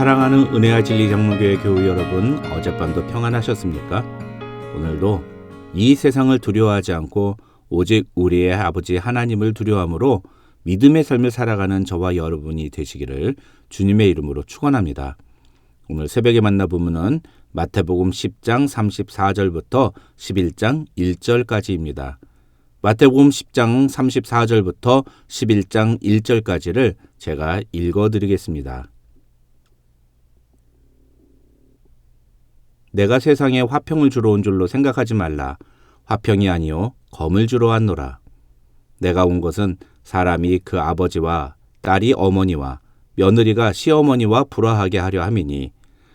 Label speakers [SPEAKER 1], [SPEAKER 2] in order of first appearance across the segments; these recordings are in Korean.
[SPEAKER 1] 사랑하는 은혜와 진리 장로교회 교우 여러분, 어젯밤도 평안하셨습니까? 오늘도 이 세상을 두려워하지 않고 오직 우리의 아버지 하나님을 두려워함으로 믿음의 삶을 살아가는 저와 여러분이 되시기를 주님의 이름으로 축원합니다. 오늘 새벽에 만나보면은 마태복음 10장 34절부터 11장 1절까지입니다. 마태복음 10장 34절부터 11장 1절까지를 제가 읽어드리겠습니다. 내가 세상에 화평을 주러 온 줄로 생각하지 말라. 화평이 아니요 검을 주러 왔노라. 내가 온 것은 사람이 그 아버지와 딸이 어머니와 며느리가 시어머니와 불화하게 하려 함이니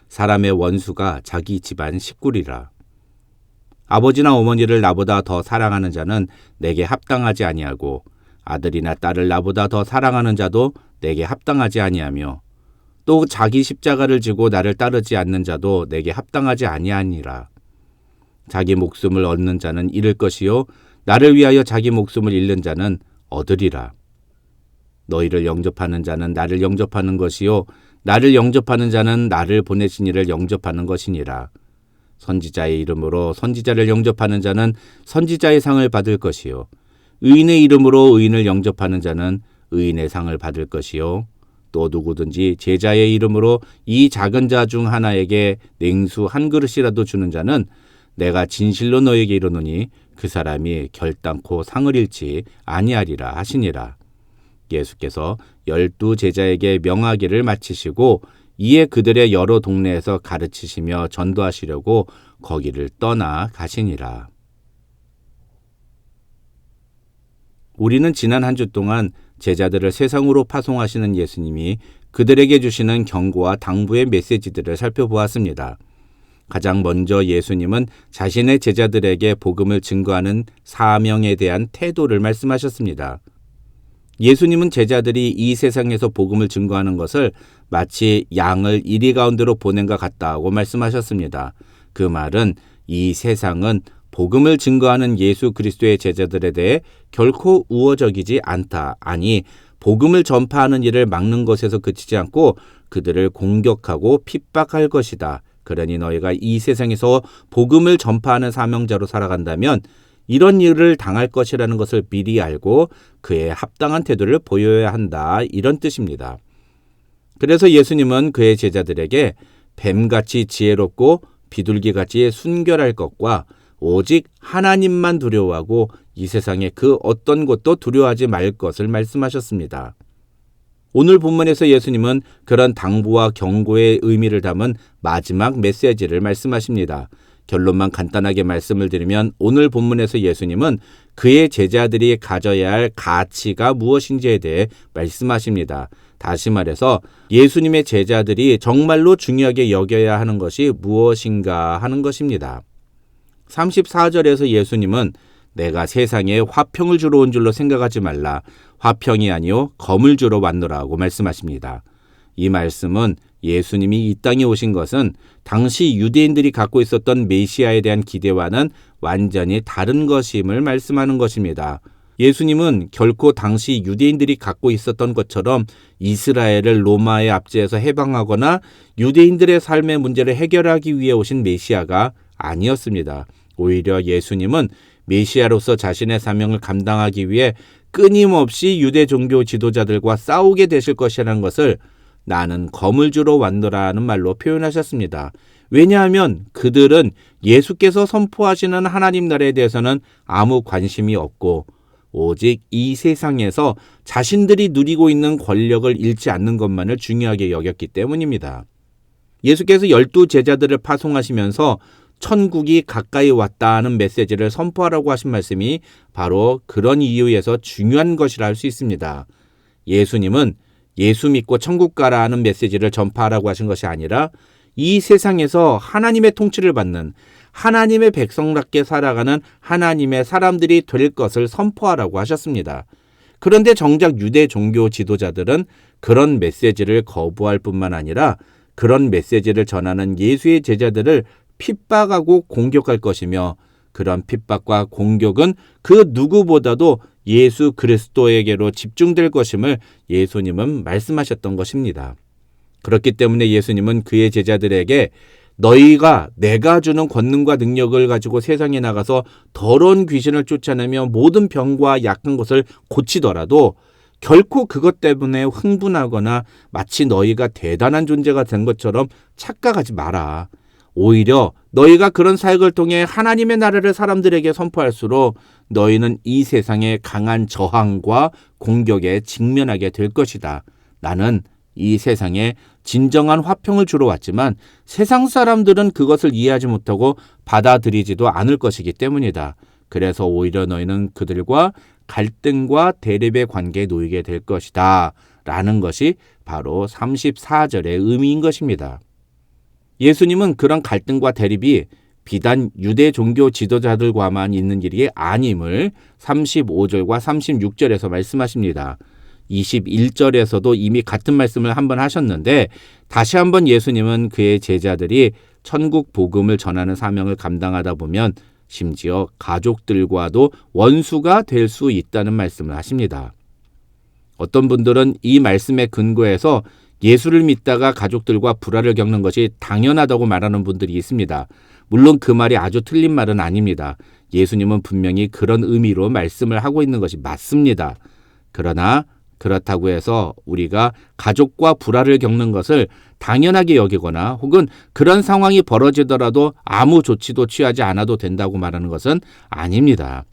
[SPEAKER 1] 사람의 원수가 자기 집안 식구리라. 아버지나 어머니를 나보다 더 사랑하는 자는 내게 합당하지 아니하고 아들이나 딸을 나보다 더 사랑하는 자도 내게 합당하지 아니하며 또 자기 십자가를 지고 나를 따르지 않는 자도 내게 합당하지 아니하니라. 자기 목숨을 얻는 자는 잃을 것이요 나를 위하여 자기 목숨을 잃는 자는 얻으리라. 너희를 영접하는 자는 나를 영접하는 것이요 나를 영접하는 자는 나를 보내신 이를 영접하는 것이니라. 선지자의 이름으로 선지자를 영접하는 자는 선지자의 상을 받을 것이요 의인의 이름으로 의인을 영접하는 자는 의인의 상을 받을 것이요 또 누구든지 제자의 이름으로 이 작은 자 중 하나에게 냉수 한 그릇이라도 주는 자는 내가 진실로 너에게 이르노니 그 사람이 결단코 상을 잃지 아니하리라 하시니라. 예수께서 12 제자에게 명하기를 마치시고 이에 그들의 여러 동네에서 가르치시며 전도하시려고 거기를 떠나 가시니라. 우리는 지난 한 주 동안 제자들을 세상으로 파송하시는 예수님이 그들에게 주시는 경고와 당부의 메시지들을 살펴보았습니다. 가장 먼저 예수님은 자신의 제자들에게 복음을 증거하는 사명에 대한 태도를 말씀하셨습니다. 예수님은 제자들이 이 세상에서 복음을 증거하는 것을 마치 양을 이리 가운데로 보낸 것 같다고 말씀하셨습니다. 그 말은 이 세상은 복음을 증거하는 예수 그리스도의 제자들에 대해 결코 우호적이지 않다. 아니, 복음을 전파하는 일을 막는 것에서 그치지 않고 그들을 공격하고 핍박할 것이다. 그러니 너희가 이 세상에서 복음을 전파하는 사명자로 살아간다면 이런 일을 당할 것이라는 것을 미리 알고 그에 합당한 태도를 보여야 한다. 이런 뜻입니다. 그래서 예수님은 그의 제자들에게 뱀같이 지혜롭고 비둘기같이 순결할 것과 오직 하나님만 두려워하고 이 세상에 그 어떤 것도 두려워하지 말 것을 말씀하셨습니다. 오늘 본문에서 예수님은 그런 당부와 경고의 의미를 담은 마지막 메시지를 말씀하십니다. 결론만 간단하게 말씀을 드리면 오늘 본문에서 예수님은 그의 제자들이 가져야 할 가치가 무엇인지에 대해 말씀하십니다. 다시 말해서 예수님의 제자들이 정말로 중요하게 여겨야 하는 것이 무엇인가 하는 것입니다. 34절에서 예수님은 내가 세상에 화평을 주러 온 줄로 생각하지 말라. 화평이 아니요 검을 주러 왔노라고 말씀하십니다. 이 말씀은 예수님이 이 땅에 오신 것은 당시 유대인들이 갖고 있었던 메시아에 대한 기대와는 완전히 다른 것임을 말씀하는 것입니다. 예수님은 결코 당시 유대인들이 갖고 있었던 것처럼 이스라엘을 로마의 압제에서 해방하거나 유대인들의 삶의 문제를 해결하기 위해 오신 메시아가 아니었습니다. 오히려 예수님은 메시아로서 자신의 사명을 감당하기 위해 끊임없이 유대 종교 지도자들과 싸우게 되실 것이라는 것을 나는 검을 주러 왔노라는 말로 표현하셨습니다. 왜냐하면 그들은 예수께서 선포하시는 하나님 나라에 대해서는 아무 관심이 없고 오직 이 세상에서 자신들이 누리고 있는 권력을 잃지 않는 것만을 중요하게 여겼기 때문입니다. 예수께서 12 제자들을 파송하시면서 천국이 가까이 왔다는 메시지를 선포하라고 하신 말씀이 바로 그런 이유에서 중요한 것이라 할 수 있습니다. 예수님은 예수 믿고 천국 가라는 메시지를 전파하라고 하신 것이 아니라 이 세상에서 하나님의 통치를 받는 하나님의 백성답게 살아가는 하나님의 사람들이 될 것을 선포하라고 하셨습니다. 그런데 정작 유대 종교 지도자들은 그런 메시지를 거부할 뿐만 아니라 그런 메시지를 전하는 예수의 제자들을 핍박하고 공격할 것이며 그런 핍박과 공격은 그 누구보다도 예수 그리스도에게로 집중될 것임을 예수님은 말씀하셨던 것입니다. 그렇기 때문에 예수님은 그의 제자들에게 너희가 내가 주는 권능과 능력을 가지고 세상에 나가서 더러운 귀신을 쫓아내며 모든 병과 약한 것을 고치더라도 결코 그것 때문에 흥분하거나 마치 너희가 대단한 존재가 된 것처럼 착각하지 마라. 오히려 너희가 그런 사역을 통해 하나님의 나라를 사람들에게 선포할수록 너희는 이 세상의 강한 저항과 공격에 직면하게 될 것이다. 나는 이 세상에 진정한 화평을 주러 왔지만 세상 사람들은 그것을 이해하지 못하고 받아들이지도 않을 것이기 때문이다. 그래서 오히려 너희는 그들과 갈등과 대립의 관계에 놓이게 될 것이다. 라는 것이 바로 34절의 의미인 것입니다. 예수님은 그런 갈등과 대립이 비단 유대 종교 지도자들과만 있는 일이 아님을 35절과 36절에서 말씀하십니다. 21절에서도 이미 같은 말씀을 한번 하셨는데 다시 한번 예수님은 그의 제자들이 천국 복음을 전하는 사명을 감당하다 보면 심지어 가족들과도 원수가 될 수 있다는 말씀을 하십니다. 어떤 분들은 이 말씀에 근거해서 예수를 믿다가 가족들과 불화를 겪는 것이 당연하다고 말하는 분들이 있습니다. 물론 그 말이 아주 틀린 말은 아닙니다. 예수님은 분명히 그런 의미로 말씀을 하고 있는 것이 맞습니다. 그러나 그렇다고 해서 우리가 가족과 불화를 겪는 것을 당연하게 여기거나 혹은 그런 상황이 벌어지더라도 아무 조치도 취하지 않아도 된다고 말하는 것은 아닙니다.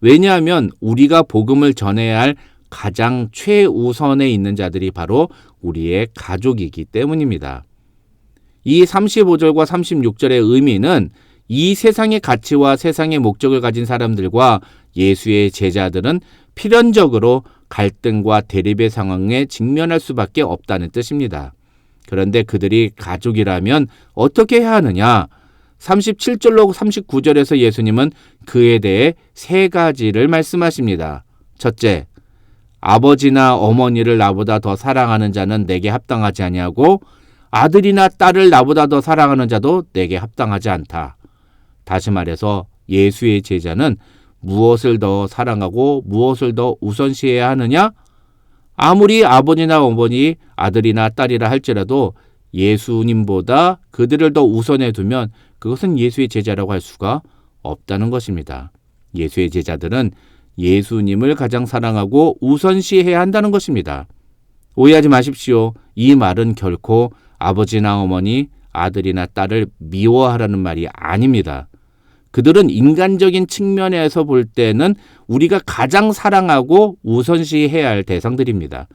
[SPEAKER 1] 왜냐하면 우리가 복음을 전해야 할 가장 최우선에 있는 자들이 바로 우리의 가족이기 때문입니다. 이 35절과 36절의 의미는 이 세상의 가치와 세상의 목적을 가진 사람들과 예수의 제자들은 필연적으로 갈등과 대립의 상황에 직면할 수밖에 없다는 뜻입니다. 그런데 그들이 가족이라면 어떻게 해야 하느냐? 37절로 39절에서 예수님은 그에 대해 세 가지를 말씀하십니다. 첫째, 아버지나 어머니를 나보다 더 사랑하는 자는 내게 합당하지 아니하고 아들이나 딸을 나보다 더 사랑하는 자도 내게 합당하지 않다. 다시 말해서 예수의 제자는 무엇을 더 사랑하고 무엇을 더 우선시해야 하느냐? 아무리 아버지나 어머니, 아들이나 딸이라 할지라도 예수님보다 그들을 더 우선해 두면 그것은 예수의 제자라고 할 수가 없다는 것입니다. 예수의 제자들은 예수님을 가장 사랑하고 우선시해야 한다는 것입니다. 오해하지 마십시오. 이 말은 결코 아버지나 어머니, 아들이나 딸을 미워하라는 말이 아닙니다. 그들은 인간적인 측면에서 볼 때는 우리가 가장 사랑하고 우선시해야 할 대상들입니다.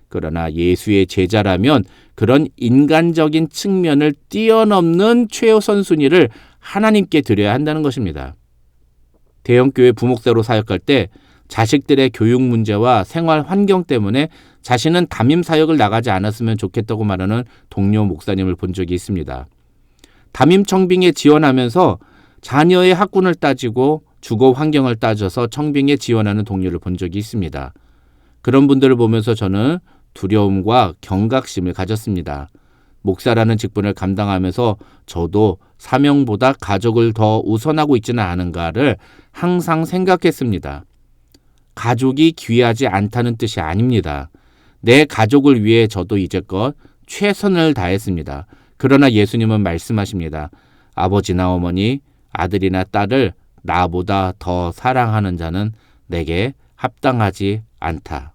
[SPEAKER 1] 그러나 예수의 제자라면 그런 인간적인 측면을 뛰어넘는 최우선 순위를 하나님께 드려야 한다는 것입니다. 대형교회 부목사로 사역할 때 자식들의 교육 문제와 생활 환경 때문에 자신은 담임 사역을 나가지 않았으면 좋겠다고 말하는 동료 목사님을 본 적이 있습니다. 담임 청빙에 지원하면서 자녀의 학군을 따지고 주거 환경을 따져서 청빙에 지원하는 동료를 본 적이 있습니다. 그런 분들을 보면서 저는 두려움과 경각심을 가졌습니다. 목사라는 직분을 감당하면서 저도 사명보다 가족을 더 우선하고 있지는 않은가를 항상 생각했습니다. 가족이 귀하지 않다는 뜻이 아닙니다. 내 가족을 위해 저도 이제껏 최선을 다했습니다. 그러나 예수님은 말씀하십니다. 아버지나 어머니, 아들이나 딸을 나보다 더 사랑하는 자는 내게 합당하지 않다.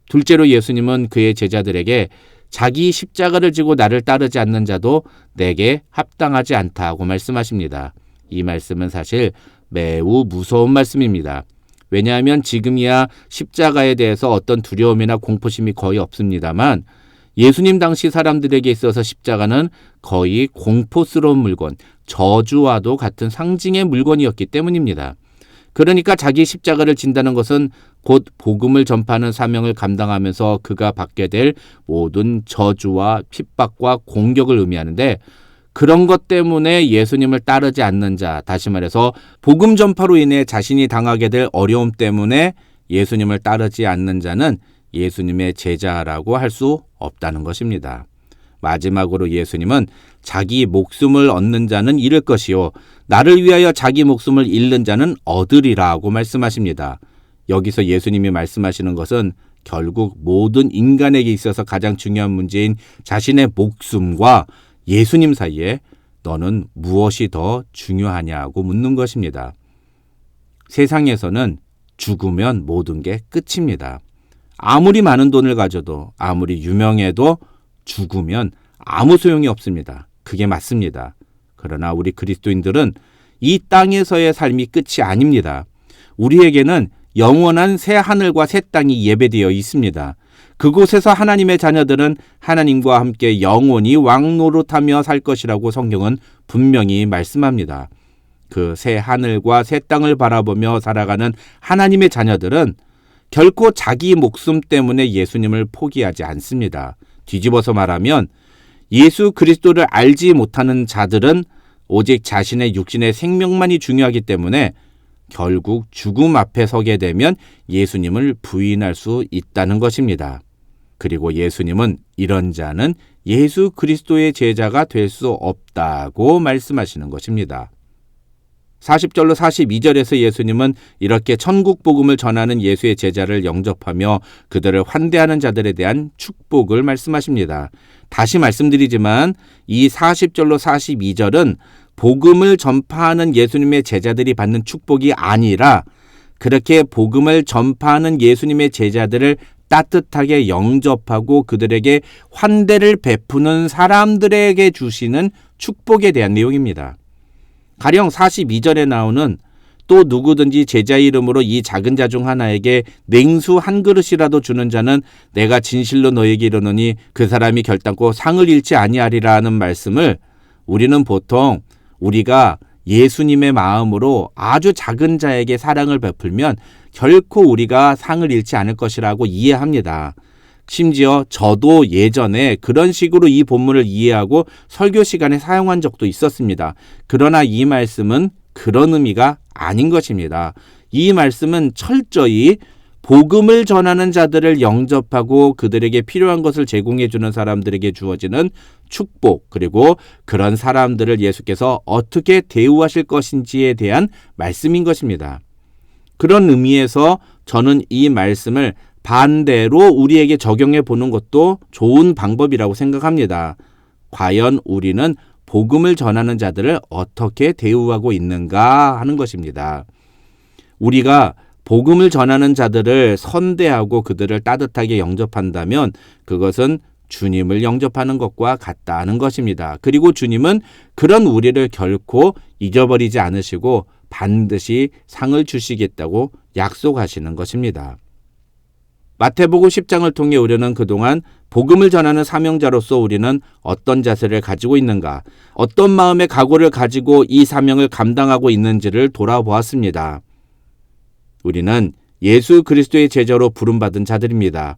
[SPEAKER 1] 둘째로 예수님은 그의 제자들에게 자기 십자가를 지고 나를 따르지 않는 자도 내게 합당하지 않다고 말씀하십니다. 이 말씀은 사실 매우 무서운 말씀입니다. 왜냐하면 지금이야 십자가에 대해서 어떤 두려움이나 공포심이 거의 없습니다만 예수님 당시 사람들에게 있어서 십자가는 거의 공포스러운 물건, 저주와도 같은 상징의 물건이었기 때문입니다. 그러니까 자기 십자가를 진다는 것은 곧 복음을 전파하는 사명을 감당하면서 그가 받게 될 모든 저주와 핍박과 공격을 의미하는데 그런 것 때문에 예수님을 따르지 않는 자, 다시 말해서 복음 전파로 인해 자신이 당하게 될 어려움 때문에 예수님을 따르지 않는 자는 예수님의 제자라고 할 수 없다는 것입니다. 마지막으로 예수님은 자기 목숨을 얻는 자는 잃을 것이요 나를 위하여 자기 목숨을 잃는 자는 얻으리라고 말씀하십니다. 여기서 예수님이 말씀하시는 것은 결국 모든 인간에게 있어서 가장 중요한 문제인 자신의 목숨과 예수님 사이에 너는 무엇이 더 중요하냐고 묻는 것입니다. 세상에서는 죽으면 모든 게 끝입니다. 아무리 많은 돈을 가져도 아무리 유명해도 죽으면 아무 소용이 없습니다. 그게 맞습니다. 그러나 우리 그리스도인들은 이 땅에서의 삶이 끝이 아닙니다. 우리에게는 영원한 새 하늘과 새 땅이 예배되어 있습니다. 그곳에서 하나님의 자녀들은 하나님과 함께 영원히 왕노릇하며 살 것이라고 성경은 분명히 말씀합니다. 그 새 하늘과 새 땅을 바라보며 살아가는 하나님의 자녀들은 결코 자기 목숨 때문에 예수님을 포기하지 않습니다. 뒤집어서 말하면 예수 그리스도를 알지 못하는 자들은 오직 자신의 육신의 생명만이 중요하기 때문에 결국 죽음 앞에 서게 되면 예수님을 부인할 수 있다는 것입니다. 그리고 예수님은 이런 자는 예수 그리스도의 제자가 될 수 없다고 말씀하시는 것입니다. 40절로 42절에서 예수님은 이렇게 천국 복음을 전하는 예수의 제자를 영접하며 그들을 환대하는 자들에 대한 축복을 말씀하십니다. 다시 말씀드리지만 이 40절로 42절은 복음을 전파하는 예수님의 제자들이 받는 축복이 아니라 그렇게 복음을 전파하는 예수님의 제자들을 따뜻하게 영접하고 그들에게 환대를 베푸는 사람들에게 주시는 축복에 대한 내용입니다. 가령 42절에 나오는 또 누구든지 제자 이름으로 이 작은 자 중 하나에게 냉수 한 그릇이라도 주는 자는 내가 진실로 너에게 이르노니 그 사람이 결단코 상을 잃지 아니하리라 하는 말씀을 우리는 보통 우리가 예수님의 마음으로 아주 작은 자에게 사랑을 베풀면 결코 우리가 상을 잃지 않을 것이라고 이해합니다. 심지어 저도 예전에 그런 식으로 이 본문을 이해하고 설교 시간에 사용한 적도 있었습니다. 그러나 이 말씀은 그런 의미가 아닌 것입니다. 이 말씀은 철저히 복음을 전하는 자들을 영접하고 그들에게 필요한 것을 제공해 주는 사람들에게 주어지는 축복, 그리고 그런 사람들을 예수께서 어떻게 대우하실 것인지에 대한 말씀인 것입니다. 그런 의미에서 저는 이 말씀을 반대로 우리에게 적용해 보는 것도 좋은 방법이라고 생각합니다. 과연 우리는 복음을 전하는 자들을 어떻게 대우하고 있는가 하는 것입니다. 우리가 복음을 전하는 자들을 선대하고 그들을 따뜻하게 영접한다면 그것은 주님을 영접하는 것과 같다는 것입니다. 그리고 주님은 그런 우리를 결코 잊어버리지 않으시고 반드시 상을 주시겠다고 약속하시는 것입니다. 마태복음 10장을 통해 우리는 그동안 복음을 전하는 사명자로서 우리는 어떤 자세를 가지고 있는가, 어떤 마음의 각오를 가지고 이 사명을 감당하고 있는지를 돌아보았습니다. 우리는 예수 그리스도의 제자로 부름받은 자들입니다.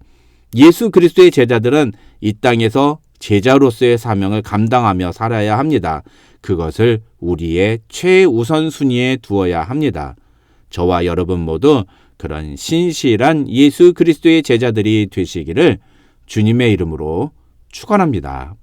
[SPEAKER 1] 예수 그리스도의 제자들은 이 땅에서 제자로서의 사명을 감당하며 살아야 합니다. 그것을 우리의 최우선 순위에 두어야 합니다. 저와 여러분 모두 그런 신실한 예수 그리스도의 제자들이 되시기를 주님의 이름으로 축원합니다.